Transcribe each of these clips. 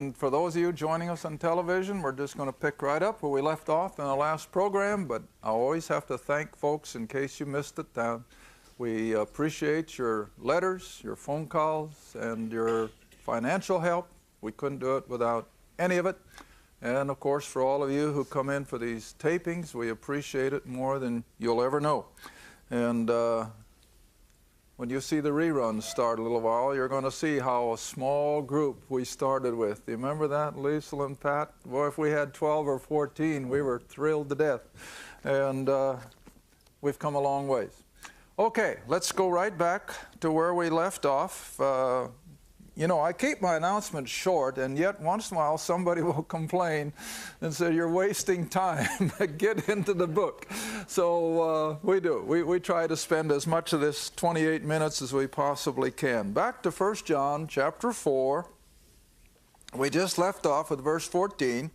And for those of you joining us on television, we're just going to pick right up where we left off in the last program, but I always have to thank folks in case you missed it. We appreciate your letters, your phone calls, and your financial help. We couldn't do it without any of it. And of course, for all of you who come in for these tapings, we appreciate it more than you'll ever know. And when you see the reruns start a little while, you're going to see how a small group we started with. Do you remember that, Lisa and Pat? Boy, if we had 12 or 14, we were thrilled to death. And we've come a long ways. Okay, let's go right back to where we left off. You know, I keep my announcements short, and yet once in a while somebody will complain and say, you're wasting time. Get into the book. So we do. We try to spend as much of this 28 minutes as we possibly can. Back to 1 John chapter 4. We just left off with verse 14.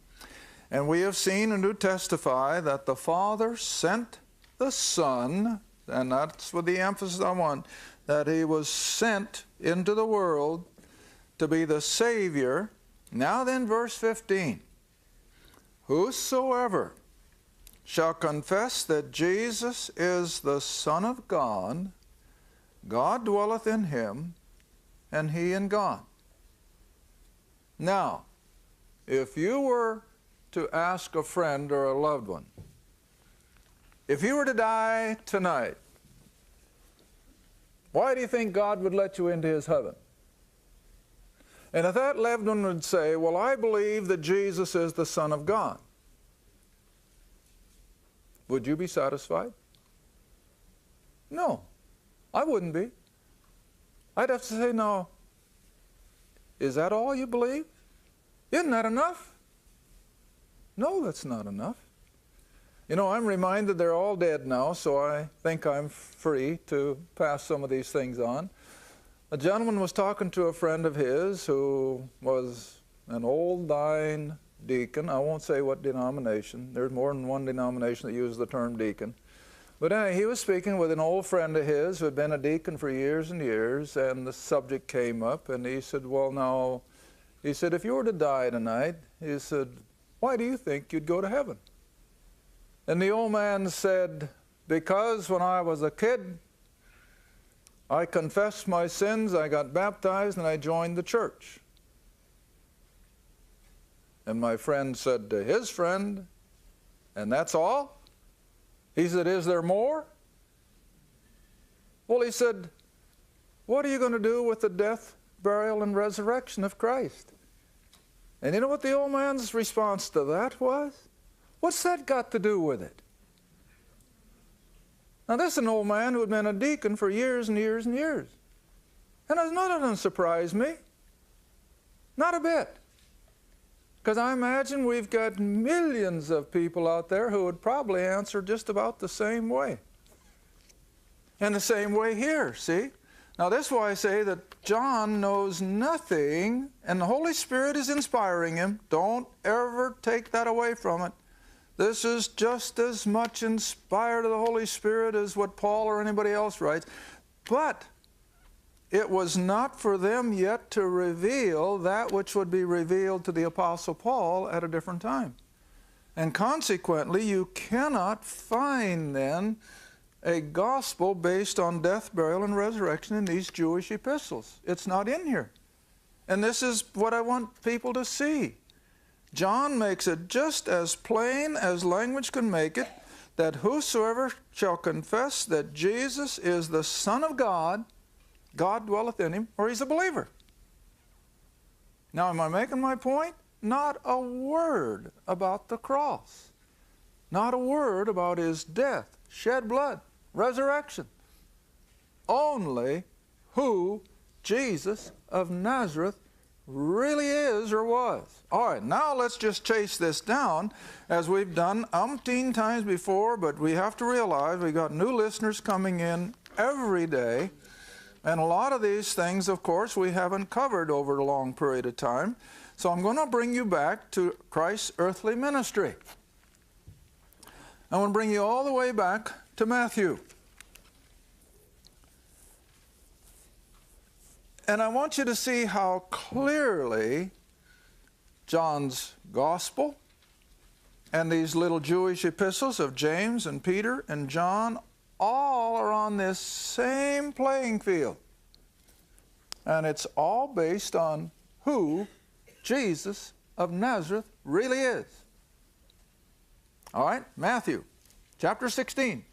And we have seen and do testify that the Father sent the Son, and that's with the emphasis I want, that he was sent into the world to be the Savior. Now then, verse 15. Whosoever shall confess that Jesus is the Son of God, God dwelleth in him, and he in God. Now, if you were to ask a friend or a loved one, if you were to die tonight, why do you think God would let you into his heaven? And if that loved one would say, well, I believe that Jesus is the Son of God, would you be satisfied? No, I wouldn't be. I'd have to say, no. Is that all you believe? Isn't that enough? No, that's not enough. You know, I'm reminded they're all dead now, so I think I'm free to pass some of these things on. A gentleman was talking to a friend of his who was an old dying deacon. I won't say what denomination. There's more than one denomination that uses the term deacon. But anyway, he was speaking with an old friend of his who had been a deacon for years and years, and the subject came up, and he said, well, now, he said, if you were to die tonight, he said, why do you think you'd go to heaven? And the old man said, because when I was a kid, I confessed my sins, I got baptized, and I joined the church. And my friend said to his friend, and that's all? He said, is there more? Well, he said, what are you going to do with the death, burial, and resurrection of Christ? And you know what the old man's response to that was? What's that got to do with it? Now, this is an old man who had been a deacon for years and years and years. And none of them surprised me. Not a bit. Because I imagine we've got millions of people out there who would probably answer just about the same way. And the same way here, see? Now, this is why I say that John knows nothing, and the Holy Spirit is inspiring him. Don't ever take that away from it. This is just as much inspired of the Holy Spirit as what Paul or anybody else writes. But it was not for them yet to reveal that which would be revealed to the Apostle Paul at a different time. And consequently, you cannot find then a gospel based on death, burial, and resurrection in these Jewish epistles. It's not in here. And this is what I want people to see. John makes it just as plain as language can make it, that whosoever shall confess that Jesus is the Son of God, God dwelleth in him, or he's a believer. Now, am I making my point? Not a word about the cross. Not a word about his death, shed blood, resurrection. Only who Jesus of Nazareth really is or was. All right, now let's just chase this down as we've done umpteen times before, but we have to realize we've got new listeners coming in every day, and a lot of these things, of course, we haven't covered over a long period of time. So I'm going to bring you back to Christ's earthly ministry. I want to bring you all the way back to Matthew. And I want you to see how clearly John's Gospel and these little Jewish epistles of James and Peter and John all are on this same playing field. And it's all based on who Jesus of Nazareth really is. All right, Matthew chapter 16.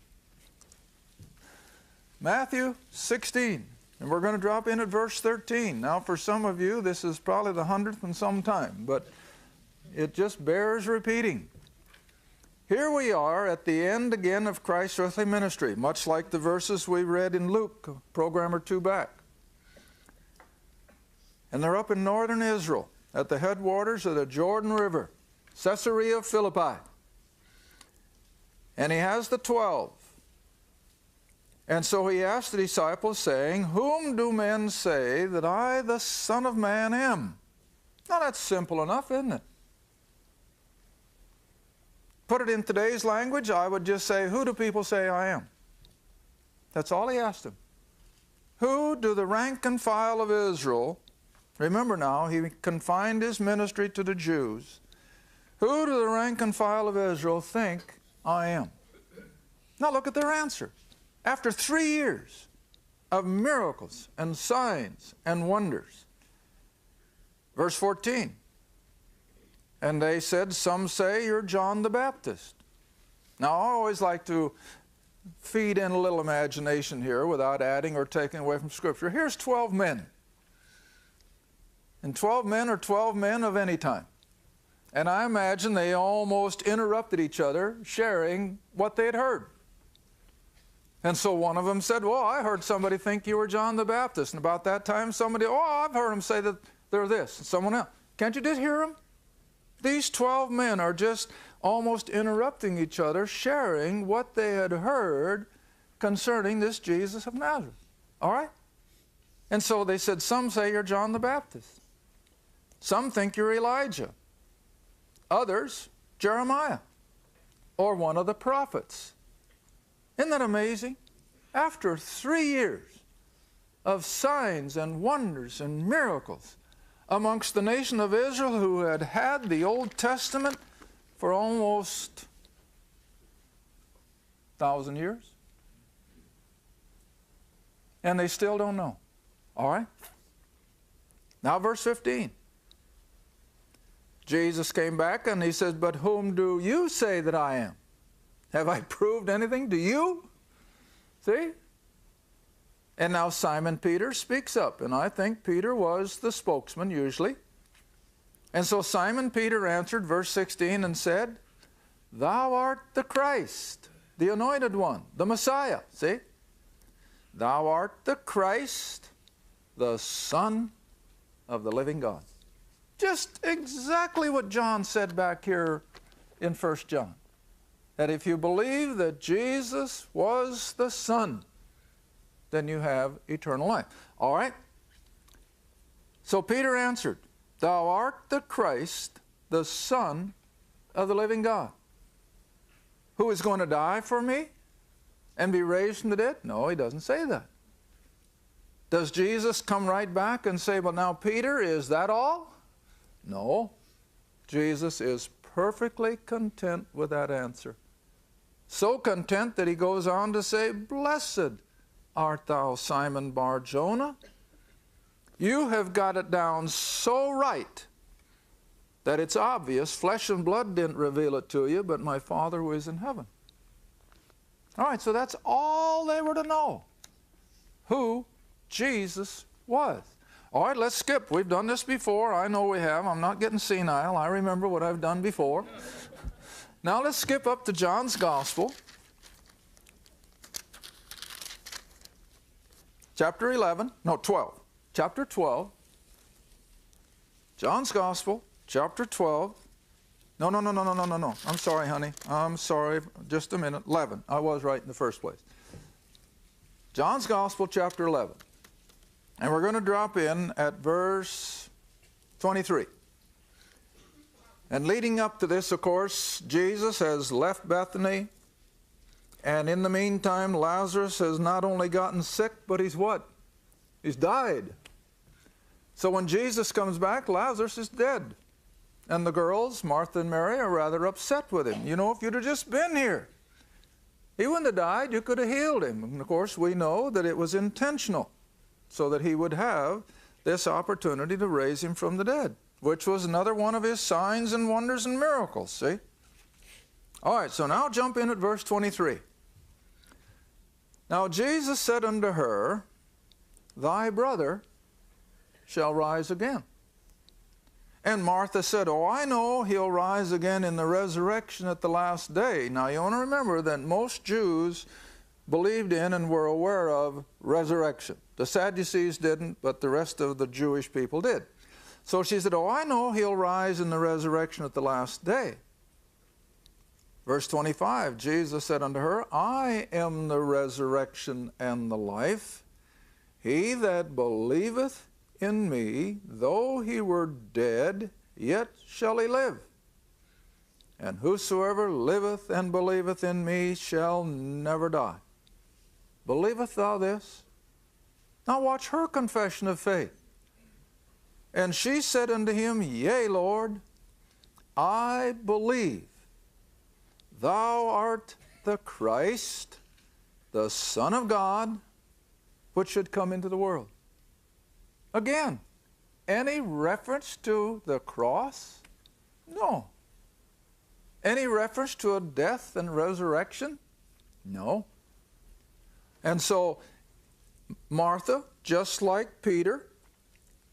Matthew 16. And we're going to drop in at verse 13. Now, for some of you, this is probably the 100th in some time, but it just bears repeating. Here we are at the end again of Christ's earthly ministry, much like the verses we read in Luke, a program or two back. And they're up in northern Israel at the headwaters of the Jordan River, Caesarea Philippi. And he has the 12. And so he asked the disciples, saying, Whom do men say that I, the Son of Man, am? Now that's simple enough, isn't it? Put it in today's language, I would just say, who do people say I am? That's all he asked them. Who do the rank and file of Israel, remember now, he confined his ministry to the Jews, who do the rank and file of Israel think I am? Now look at their answer. After 3 years of miracles and signs and wonders. Verse 14. And they said, Some say you're John the Baptist. Now I always like to feed in a little imagination here without adding or taking away from Scripture. Here's 12 men. And 12 men are 12 men of any time. And I imagine they almost interrupted each other sharing what they had heard. And so one of them said, Well, I heard somebody think you were John the Baptist. And about that time, somebody, I've heard them say that they're this. And someone else. Can't you just hear them? These 12 men are just almost interrupting each other, sharing what they had heard concerning this Jesus of Nazareth. All right? And so they said, Some say you're John the Baptist. Some think you're Elijah. Others, Jeremiah, or one of the prophets. Isn't that amazing? After 3 years of signs and wonders and miracles amongst the nation of Israel, who had had the Old Testament for almost 1,000 years, and they still don't know. All right? Now verse 15. Jesus came back and he says, But whom do you say that I am? Have I proved anything to you? See? And now Simon Peter speaks up, and I think Peter was the spokesman usually. And so Simon Peter answered, verse 16, and said, Thou art the Christ, the anointed one, the Messiah. See? Thou art the Christ, the Son of the living God. Just exactly what John said back here in 1 John. That if you believe that Jesus was the Son, then you have eternal life. All right? So Peter answered, Thou art the Christ, the Son of the living God. Who is going to die for me and be raised from the dead? No, he doesn't say that. Does Jesus come right back and say, Well, now, Peter, is that all? No. Jesus is perfectly content with that answer. So content that he goes on to say, Blessed art thou, Simon Bar-Jonah. You have got it down so right that it's obvious. Flesh and blood didn't reveal it to you, but my Father who is in heaven. All right, so that's all they were to know. Who Jesus was. All right, let's skip. We've done this before. I know we have. I'm not getting senile. I remember what I've done before. Now let's skip up to John's Gospel. Chapter 11. No, 12. Chapter 12. John's Gospel, chapter 12. No. I'm sorry, honey. I'm sorry. Just a minute. 11. I was right in the first place. John's Gospel, chapter 11. And we're going to drop in at verse 23. And leading up to this, of course, Jesus has left Bethany. And in the meantime, Lazarus has not only gotten sick, but he's what? He's died. So when Jesus comes back, Lazarus is dead. And the girls, Martha and Mary, are rather upset with him. You know, if you'd have just been here, he wouldn't have died. You could have healed him. And of course, we know that it was intentional, so that he would have this opportunity to raise him from the dead, which was another one of his signs and wonders and miracles, see? All right, so now jump in at verse 23. Now Jesus said unto her, Thy brother shall rise again. And Martha said, Oh, I know he'll rise again in the resurrection at the last day. Now you want to remember that most Jews believed in and were aware of resurrection. The Sadducees didn't, but the rest of the Jewish people did. So she said, Oh, I know he'll rise in the resurrection at the last day. Verse 25, Jesus said unto her, I am the resurrection and the life. He that believeth in me, though he were dead, yet shall he live. And whosoever liveth and believeth in me shall never die. Believeth thou this? Now watch her confession of faith. And she said unto him, Yea, Lord, I believe. Thou art the Christ, the Son of God, which should come into the world. Again, any reference to the cross? No. Any reference to a death and resurrection? No. And so Martha, just like Peter,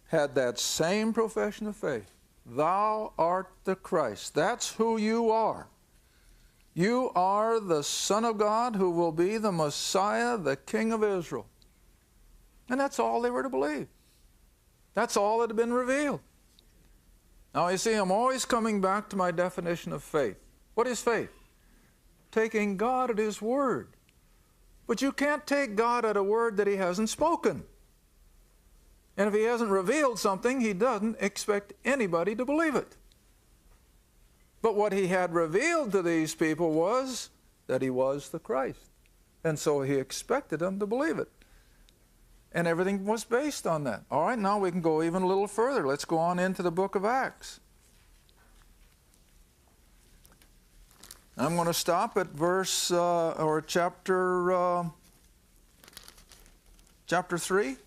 had that same profession of faith. Thou art the Christ. That's who you are. You are the Son of God who will be the Messiah, the King of Israel. And that's all they were to believe. That's all that had been revealed. Now you see, I'm always coming back to my definition of faith. What is faith? Taking God at His word. But you can't take God at a word that He hasn't spoken. And if He hasn't revealed something, He doesn't expect anybody to believe it. But what He had revealed to these people was that He was the Christ. And so He expected them to believe it. And everything was based on that. All right, now we can go even a little further. Let's go on into the book of Acts. I'm going to stop at verse, or chapter 3.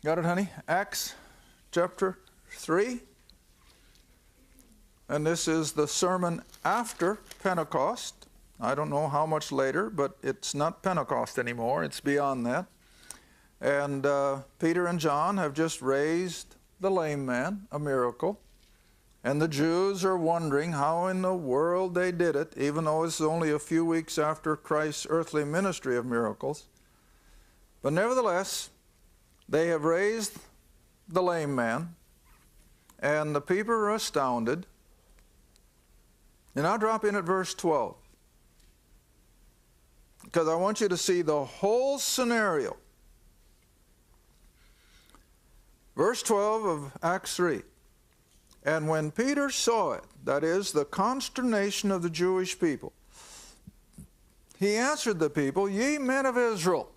Got it, honey? Acts chapter 3. And this is the sermon after Pentecost. I don't know how much later, but it's not Pentecost anymore. It's beyond that. And Peter and John have just raised the lame man, a miracle. And the Jews are wondering how in the world they did it, even though it's only a few weeks after Christ's earthly ministry of miracles. But nevertheless, they have raised the lame man, and the people are astounded. And I'll drop in at verse 12, because I want you to see the whole scenario. Verse 12 of Acts 3. And when Peter saw it, that is, the consternation of the Jewish people, he answered the people, Ye men of Israel,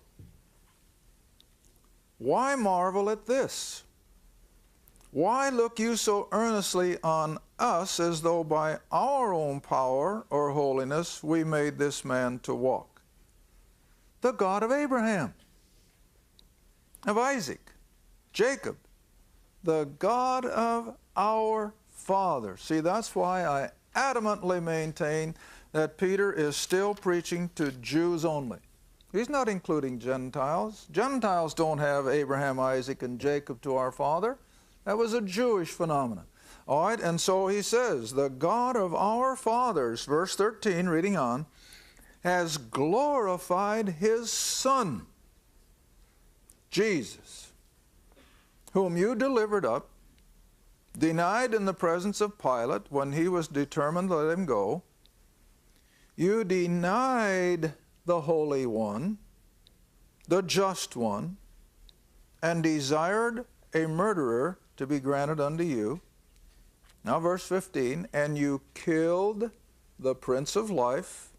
why marvel at this? Why look you so earnestly on us as though by our own power or holiness we made this man to walk? The God of Abraham, of Isaac, Jacob, the God of our father. See, that's why I adamantly maintain that Peter is still preaching to Jews only. He's not including Gentiles. Gentiles don't have Abraham, Isaac, and Jacob to our father. That was a Jewish phenomenon. All right, and so he says, the God of our fathers, verse 13, reading on, has glorified His Son, Jesus, whom you delivered up, denied in the presence of Pilate when he was determined to let him go. You denied the Holy One, the Just One, and desired a murderer to be granted unto you, Now verse 15, and you killed the Prince of Life,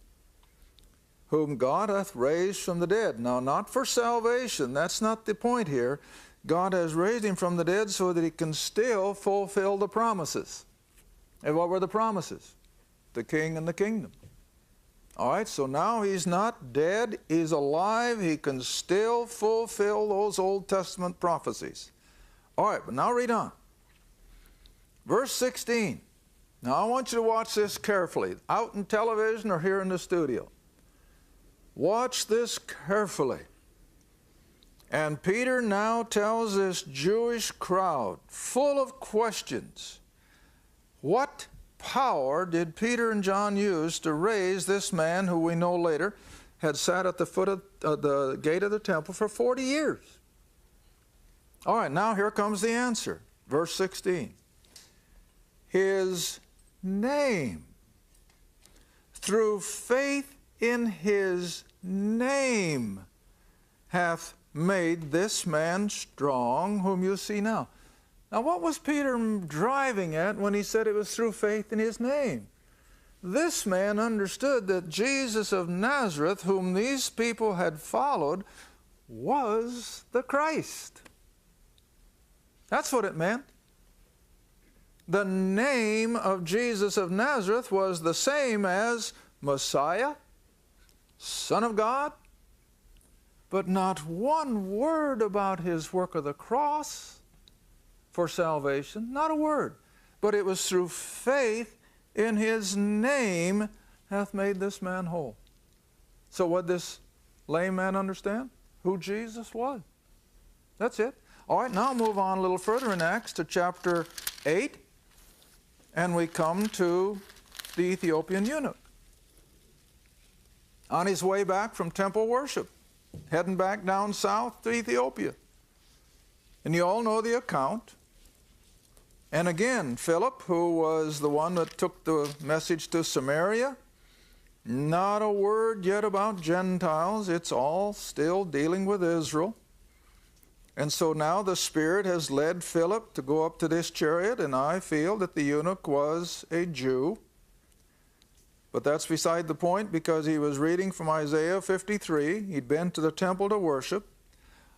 whom God hath raised from the dead. Now not for salvation, that's not the point here. God has raised him from the dead so that he can still fulfill the promises. And what were the promises? The king and the kingdom. All right, so now he's not dead, he's alive, he can still fulfill those Old Testament prophecies. All right, but now read on. Verse 16. Now I want you to watch this carefully, out in television or here in the studio. Watch this carefully. And Peter now tells this Jewish crowd, full of questions, what power did Peter and John use to raise this man who we know later had sat at the foot of the gate of the temple for 40 years? All right, now here comes the answer. Verse 16. His name. Through faith in his name hath made this man strong, whom you see now. Now, what was Peter driving at when he said it was through faith in his name? This man understood that Jesus of Nazareth, whom these people had followed, was the Christ. That's what it meant. The name of Jesus of Nazareth was the same as Messiah, Son of God, but not one word about his work of the cross for salvation, not a word. But it was through faith in his name hath made this man whole. So what did this lame man understand? Who Jesus was. That's it. All right, now move on a little further in Acts to chapter 8, and we come to the Ethiopian eunuch. On his way back from temple worship, heading back down south to Ethiopia. And you all know the account. And again, Philip, who was the one that took the message to Samaria, not a word yet about Gentiles. It's all still dealing with Israel. And so now the Spirit has led Philip to go up to this chariot, and I feel that the eunuch was a Jew. But that's beside the point, because he was reading from Isaiah 53. He'd been to the temple to worship.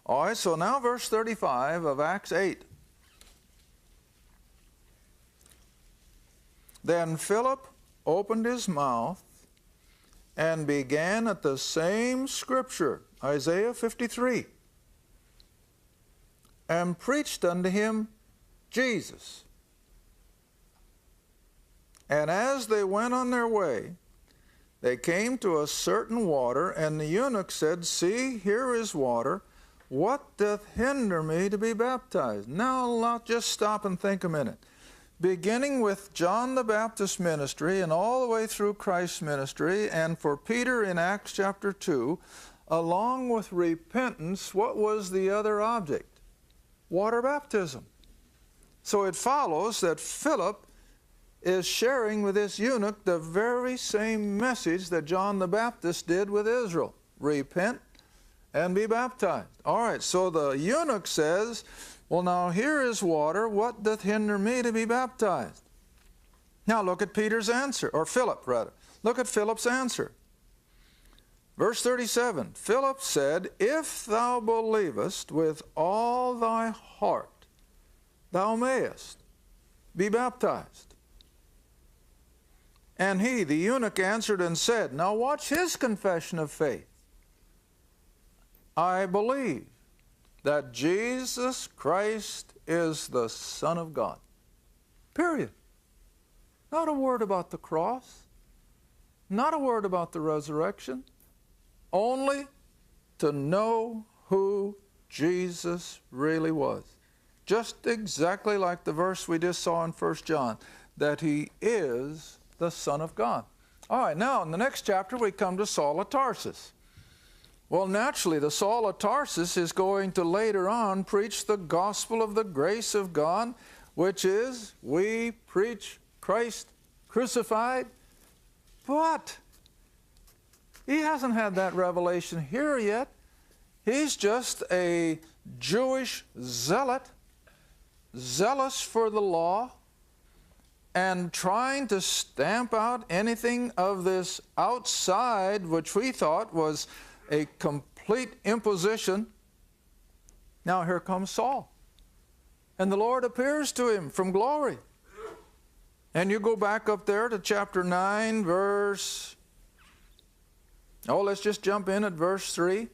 All right, so now verse 35 of Acts 8. Then Philip opened his mouth and began at the same scripture, Isaiah 53, and preached unto him Jesus. And as they went on their way, they came to a certain water, and the eunuch said, See, here is water. What doth hinder me to be baptized? Now, I'll just stop and think a minute. Beginning with John the Baptist's ministry and all the way through Christ's ministry, and for Peter in Acts chapter 2, along with repentance, what was the other object? Water baptism. So it follows that Philip is sharing with this eunuch the very same message that John the Baptist did with Israel. Repent and be baptized. All right, so the eunuch says, well, now here is water. What doth hinder me to be baptized? Now look at Peter's answer, or Philip rather. Look at Philip's answer. Verse 37, Philip said, If thou believest with all thy heart, thou mayest be baptized. And he, the eunuch, answered and said, now watch his confession of faith. I believe that Jesus Christ is the Son of God. Period. Not a word about the cross. Not a word about the resurrection. Only to know who Jesus really was. Just exactly like the verse we just saw in 1 John, that he is the Son of God. All right, now in the next chapter we come to Saul of Tarsus. Well, naturally, the Saul of Tarsus is going to later on preach the gospel of the grace of God, which is, we preach Christ crucified, but he hasn't had that revelation here yet. He's just a Jewish zealot, zealous for the law, and trying to stamp out anything of this outside, which we thought was a complete imposition. Now here comes Saul. And the Lord appears to him from glory. And you go back up there to chapter 9, verse... Oh, let's just jump in at verse 3.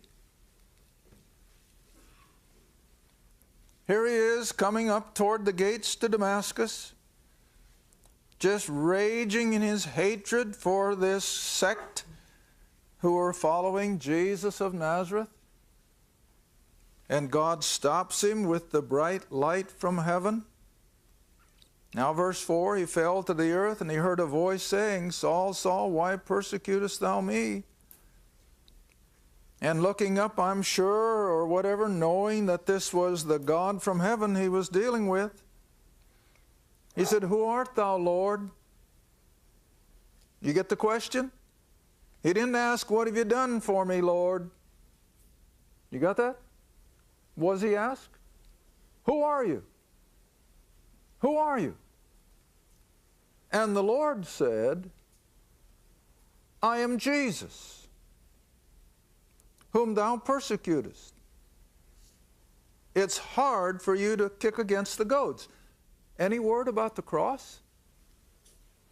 Here he is coming up toward the gates to Damascus, just raging in his hatred for this sect who are following Jesus of Nazareth. And God stops him with the bright light from heaven. Now verse 4, he fell to the earth, and he heard a voice saying, Saul, Saul, why persecutest thou me? And looking up, I'm sure, or whatever, knowing that this was the God from heaven he was dealing with, he said, Who art thou, Lord? You get the question? He didn't ask, What have you done for me, Lord? You got that? Was he asked? Who are you? Who are you? And the Lord said, I am Jesus, whom thou persecutest. It's hard for you to kick against the goads. Any word about the cross?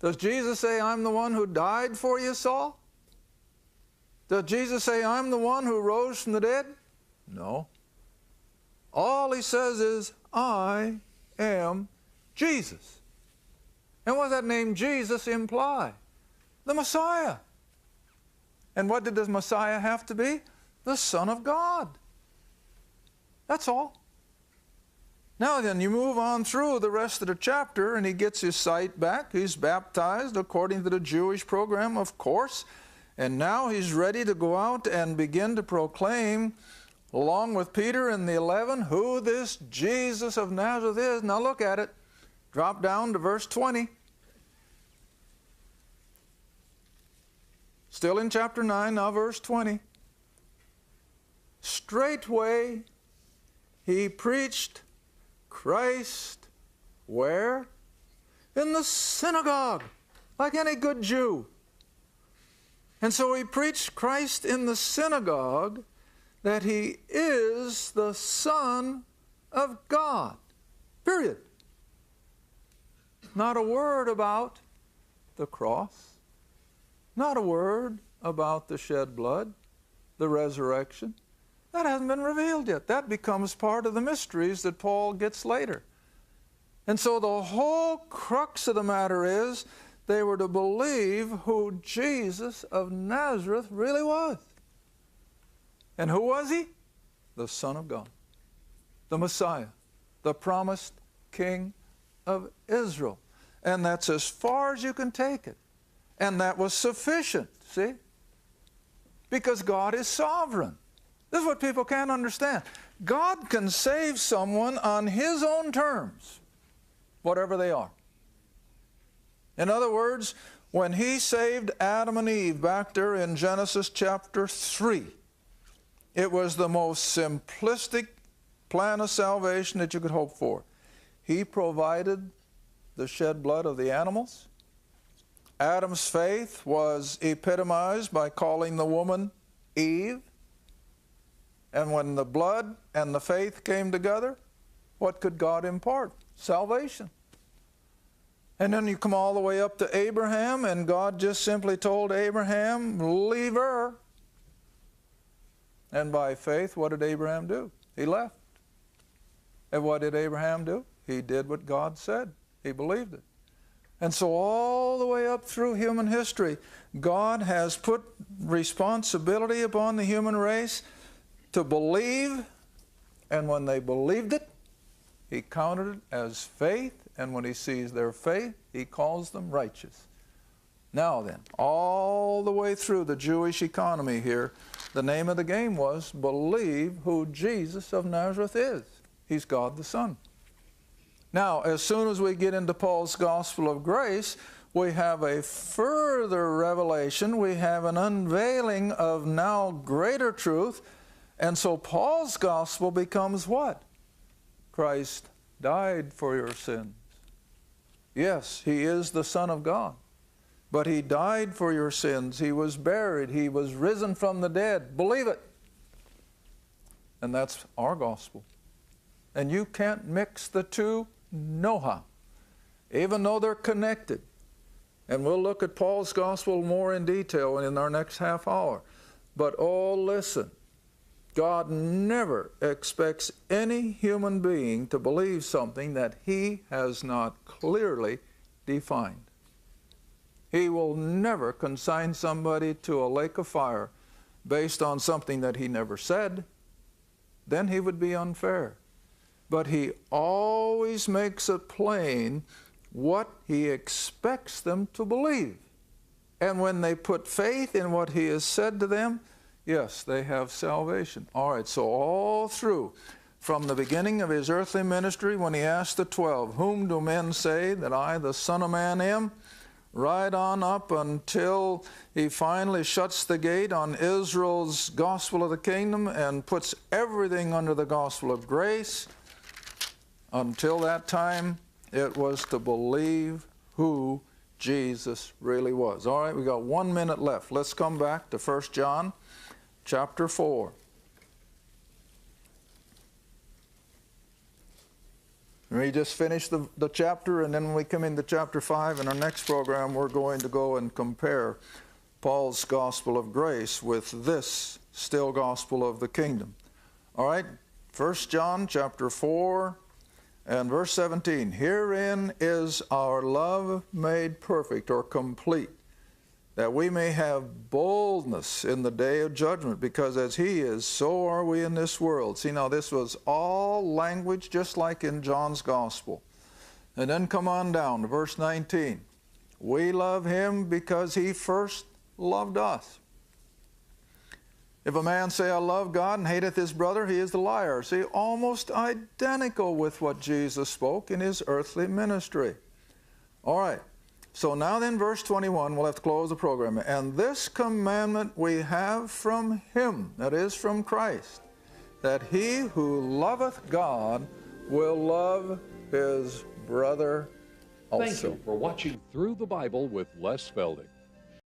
Does Jesus say, I'm the one who died for you, Saul? Does Jesus say, I'm the one who rose from the dead? No. All he says is, I am Jesus. And what does that name Jesus imply? The Messiah. And what did the Messiah have to be? The Son of God. That's all. Now then, you move on through the rest of the chapter, and he gets his sight back. He's baptized according to the Jewish program, of course. And now he's ready to go out and begin to proclaim, along with Peter and the 11, who this Jesus of Nazareth is. Now look at it. Drop down to verse 20. Still in chapter 9, now verse 20. Straightway he preached Christ, where? In the synagogue, like any good Jew. And so he preached Christ in the synagogue, that he is the Son of God. Period. Not a word about the cross. Not a word about the shed blood, the resurrection. That hasn't been revealed yet. That becomes part of the mysteries that Paul gets later. And so the whole crux of the matter is they were to believe who Jesus of Nazareth really was. And who was he? The Son of God, the Messiah, the promised King of Israel. And that's as far as you can take it. And that was sufficient, see? Because God is sovereign. This is what people can't understand. God can save someone on his own terms, whatever they are. In other words, when he saved Adam and Eve back there in Genesis chapter 3, it was the most simplistic plan of salvation that you could hope for. He provided the shed blood of the animals. Adam's faith was epitomized by calling the woman Eve. And when the blood and the faith came together, what could God impart? Salvation. And then you come all the way up to Abraham, and God just simply told Abraham, leave her. And by faith, what did Abraham do? He left. And what did Abraham do? He did what God said. He believed it. And so all the way up through human history, God has put responsibility upon the human race to believe, and when they believed it, he counted it as faith, and when he sees their faith, he calls them righteous. Now then, all the way through the Jewish economy here, the name of the game was believe who Jesus of Nazareth is. He's God the Son. Now, as soon as we get into Paul's gospel of grace, we have a further revelation. We have an unveiling of now greater truth. And so Paul's gospel becomes what? Christ died for your sins. Yes, he is the Son of God. But he died for your sins. He was buried. He was risen from the dead. Believe it. And that's our gospel. And you can't mix the two nohow, even though they're connected. And we'll look at Paul's gospel more in detail in our next half hour. But oh, listen, God never expects any human being to believe something that he has not clearly defined. He will never consign somebody to a lake of fire based on something that he never said. Then he would be unfair. But he always makes it plain what he expects them to believe. And when they put faith in what he has said to them, yes, they have salvation. All right, so all through, from the beginning of his earthly ministry, when he asked the 12, whom do men say that I, the Son of Man, am? Right on up until he finally shuts the gate on Israel's gospel of the kingdom and puts everything under the gospel of grace. Until that time, it was to believe who Jesus really was. All right, we got 1 minute left. Let's come back to 1 John chapter 4. We just finished the chapter, and then when we come into chapter 5 in our next program, we're going to go and compare Paul's gospel of grace with this still gospel of the kingdom. All right, 1 John chapter 4 and verse 17. Herein is our love made perfect or complete, that we may have boldness in the day of judgment, because as he is, so are we in this world. See, now this was all language just like in John's gospel. And then come on down to verse 19. We love him because he first loved us. If a man say, I love God, and hateth his brother, he is the liar. See, almost identical with what Jesus spoke in his earthly ministry. All right. So now then, verse 21, we'll have to close the program. And this commandment we have from him, that is from Christ, that he who loveth God will love his brother also. Thank you for watching Through the Bible with Les Feldick.